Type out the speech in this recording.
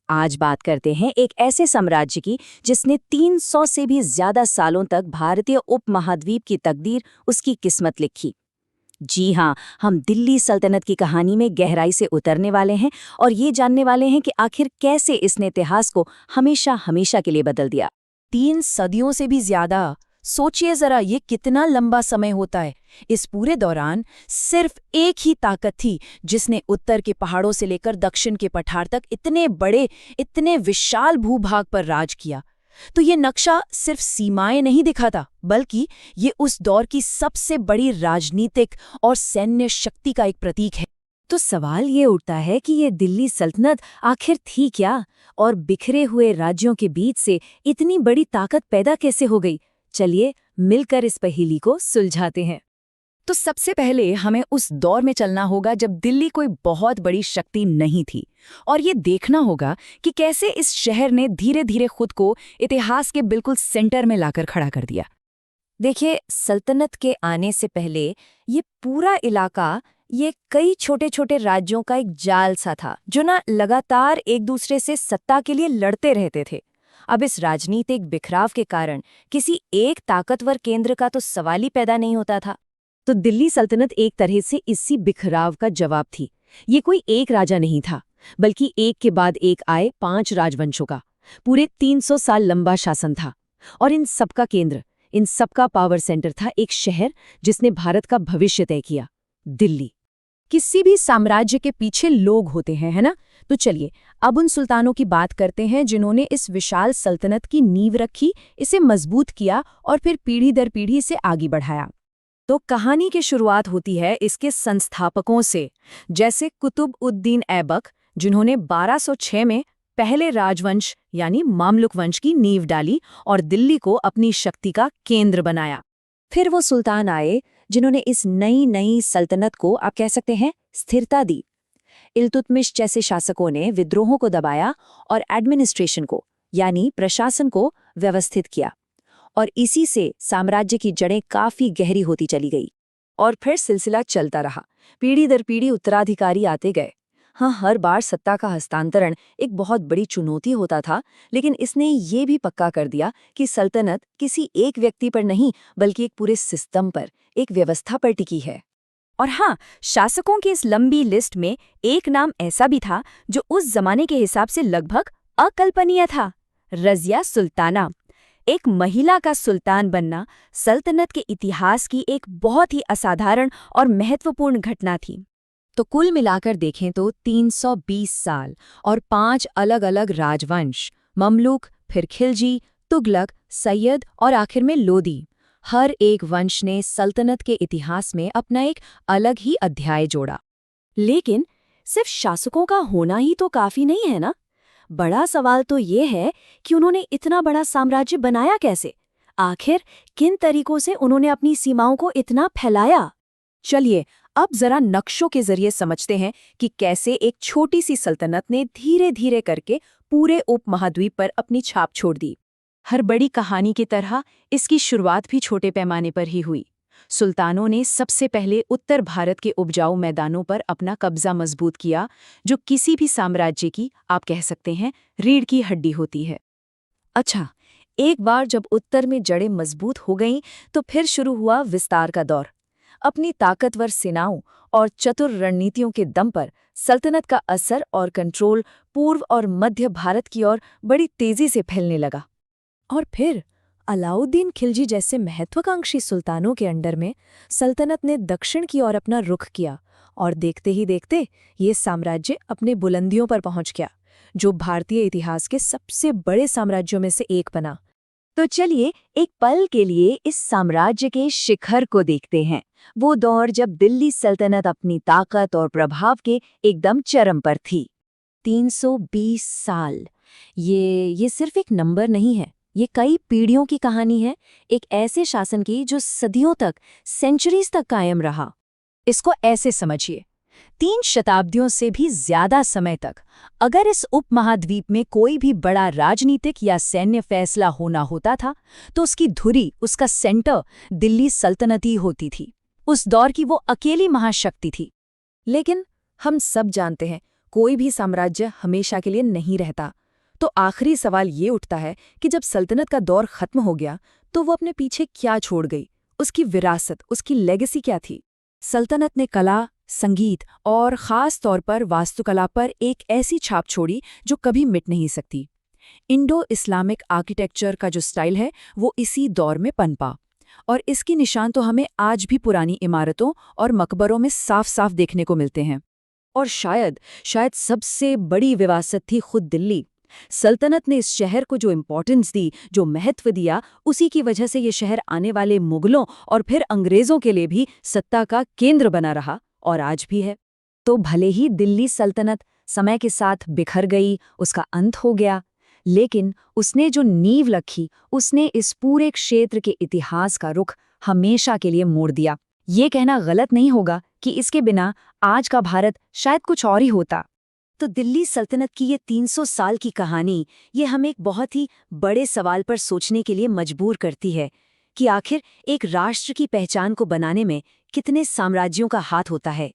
आज बात करते हैं एक ऐसे साम्राज्य की जिसने 300 से भी ज्यादा सालों तक भारतीय उपमहाद्वीप की तकदीर, उसकी किस्मत लिखी। जी हाँ, हम दिल्ली सल्तनत की कहानी में गहराई से उतरने वाले हैं और ये जानने वाले हैं कि आखिर कैसे इसने इतिहास को हमेशा हमेशा के लिए बदल दिया। 3 सदियों से भी ज्यादा। सोचिए जरा, ये कितना लंबा समय होता है। इस पूरे दौरान सिर्फ एक ही ताकत थी जिसने उत्तर के पहाड़ों से लेकर दक्षिण के पठार तक इतने बड़े, इतने विशाल भूभाग पर राज किया। तो ये नक्शा सिर्फ सीमाएं नहीं दिखाता, बल्कि ये उस दौर की सबसे बड़ी राजनीतिक और सैन्य शक्ति का एक प्रतीक है। तो सवाल ये उठता है कि ये दिल्ली सल्तनत आखिर थी क्या, और बिखरे हुए राज्यों के बीच से इतनी बड़ी ताकत पैदा कैसे हो गई। चलिए मिलकर इस पहेली को सुलझाते हैं। तो सबसे पहले हमें उस दौर में चलना होगा जब दिल्ली कोई बहुत बड़ी शक्ति नहीं थी, और ये देखना होगा कि कैसे इस शहर ने धीरे धीरे खुद को इतिहास के बिल्कुल सेंटर में लाकर खड़ा कर दिया। देखिए, सल्तनत के आने से पहले ये पूरा इलाका, ये कई छोटे छोटे राज्यों का एक जाल सा था जो लगातार एक दूसरे से सत्ता के लिए लड़ते रहते थे। अब इस राजनीतिक बिखराव के कारण किसी एक ताकतवर केंद्र का तो सवाल ही पैदा नहीं होता था। तो दिल्ली सल्तनत एक तरह से इसी बिखराव का जवाब थी। ये कोई एक राजा नहीं था, बल्कि एक के बाद एक आए 5 राजवंशों का पूरे 300 साल लंबा शासन था। और इन सबका केंद्र, इन सबका पावर सेंटर था एक शहर जिसने भारत का भविष्य तय किया, दिल्ली। किसी भी साम्राज्य के पीछे लोग होते हैं, है ना? तो चलिए अब उन सुल्तानों की बात करते हैं जिन्होंने इस विशाल सल्तनत की नींव रखी, इसे मजबूत किया और फिर पीढ़ी दर पीढ़ी इसे आगे बढ़ाया। तो कहानी की शुरुआत होती है इसके संस्थापकों से, जैसे कुतुब उद्दीन ऐबक, जिन्होंने 1206 में पहले राजवंश यानी मामलुक वंश की नींव डाली और दिल्ली को अपनी शक्ति का केंद्र बनाया। फिर वो सुल्तान आए जिन्होंने इस नई सल्तनत को, आप कह सकते हैं, स्थिरता दी। इल्तुतमिश जैसे शासकों ने विद्रोहों को दबाया और एडमिनिस्ट्रेशन को, यानी प्रशासन को, व्यवस्थित किया, और इसी से साम्राज्य की जड़ें काफी गहरी होती चली गई। और फिर सिलसिला चलता रहा, पीढ़ी दर पीढ़ी उत्तराधिकारी आते गए। हाँ, हर बार सत्ता का हस्तांतरण एक बहुत बड़ी चुनौती होता था, लेकिन इसने ये भी पक्का कर दिया कि सल्तनत किसी एक व्यक्ति पर नहीं, बल्कि एक पूरे सिस्टम पर, एक व्यवस्था पर टिकी है। और हाँ, शासकों की इस लंबी लिस्ट में एक नाम ऐसा भी था जो उस जमाने के हिसाब से लगभग अकल्पनीय था, रज़िया सुल्ताना। एक महिला का सुल्तान बनना सल्तनत के इतिहास की एक बहुत ही असाधारण और महत्वपूर्ण घटना थी। तो कुल मिलाकर देखें तो 320 साल और 5 अलग अलग राजवंश, ममलूक, फिर खिलजी, तुगलक, सैयद और आखिर में लोदी, हर एक वंश ने सल्तनत के इतिहास में अपना एक अलग ही अध्याय जोड़ा। लेकिन सिर्फ शासकों का होना ही तो काफी नहीं है ना। बड़ा सवाल तो ये है कि उन्होंने इतना बड़ा साम्राज्य बनाया कैसे? आखिर किन तरीकों से उन्होंने अपनी सीमाओं को इतना फैलाया? चलिए अब जरा नक्शों के जरिए समझते हैं कि कैसे एक छोटी सी सल्तनत ने धीरे धीरे करके पूरे उपमहाद्वीप पर अपनी छाप छोड़ दी। हर बड़ी कहानी की तरह इसकी शुरुआत भी छोटे पैमाने पर ही हुई। सुल्तानों ने सबसे पहले उत्तर भारत के उपजाऊ मैदानों पर अपना कब्जा मजबूत किया, जो किसी भी साम्राज्य की, आप कह सकते हैं, रीढ़ की हड्डी होती है। अच्छा, एक बार जब उत्तर में जड़ें मजबूत हो गईं, तो फिर शुरू हुआ विस्तार का दौर। अपनी ताकतवर सेनाओं और चतुर रणनीतियों के दम पर सल्तनत का असर और कंट्रोल पूर्व और मध्य भारत की ओर बड़ी तेजी से फैलने लगा। और फिर अलाउद्दीन खिलजी जैसे महत्वाकांक्षी सुल्तानों के अंडर में सल्तनत ने दक्षिण की ओर अपना रुख किया, और देखते ही देखते ये साम्राज्य अपने बुलंदियों पर पहुंच गया, जो भारतीय इतिहास के सबसे बड़े साम्राज्यों में से एक बना। तो चलिए एक पल के लिए इस साम्राज्य के शिखर को देखते हैं, वो दौर जब दिल्ली सल्तनत अपनी ताकत और प्रभाव के एकदम चरम पर थी। 320 साल, ये सिर्फ एक नंबर नहीं है, ये कई पीढ़ियों की कहानी है, एक ऐसे शासन की जो सदियों तक, सेंचुरीज तक कायम रहा। इसको ऐसे समझिए, 3 शताब्दियों से भी ज्यादा समय तक अगर इस उपमहाद्वीप में कोई भी बड़ा राजनीतिक या सैन्य फैसला होना होता था, तो उसकी धुरी, उसका सेंटर दिल्ली सल्तनत ही होती थी। उस दौर की वो अकेली महाशक्ति थी। लेकिन हम सब जानते हैं, कोई भी साम्राज्य हमेशा के लिए नहीं रहता। तो आखिरी सवाल ये उठता है कि जब सल्तनत का दौर खत्म हो गया तो वो अपने पीछे क्या छोड़ गई, उसकी विरासत, उसकी लेगेसी क्या थी। सल्तनत ने कला, संगीत और ख़ास तौर पर वास्तुकला पर एक ऐसी छाप छोड़ी जो कभी मिट नहीं सकती। इंडो इस्लामिक आर्किटेक्चर का जो स्टाइल है वो इसी दौर में पनपा, और इसकी निशान तो हमें आज भी पुरानी इमारतों और मकबरों में साफ साफ देखने को मिलते हैं। और शायद सबसे बड़ी विरासत थी खुद दिल्ली। सल्तनत ने इस शहर को जो इम्पोर्टेंस दी, जो महत्व दिया, उसी की वजह से ये शहर आने वाले मुगलों और फिर अंग्रेज़ों के लिए भी सत्ता का केंद्र बना रहा और आज भी है। तो भले ही दिल्ली सल्तनत समय के साथ बिखर गई, उसका अंत हो गया, लेकिन उसने जो नींव रखी, उसने इस पूरे क्षेत्र के इतिहास का रुख हमेशा के लिए मोड़ दिया। ये कहना गलत नहीं होगा कि इसके बिना आज का भारत शायद कुछ और ही होता। तो दिल्ली सल्तनत की ये 300 साल की कहानी, ये हमें एक बहुत ही बड़े सवाल पर सोचने के लिए मजबूर करती है कि आखिर एक राष्ट्र की पहचान को बनाने में कितने साम्राज्यों का हाथ होता है।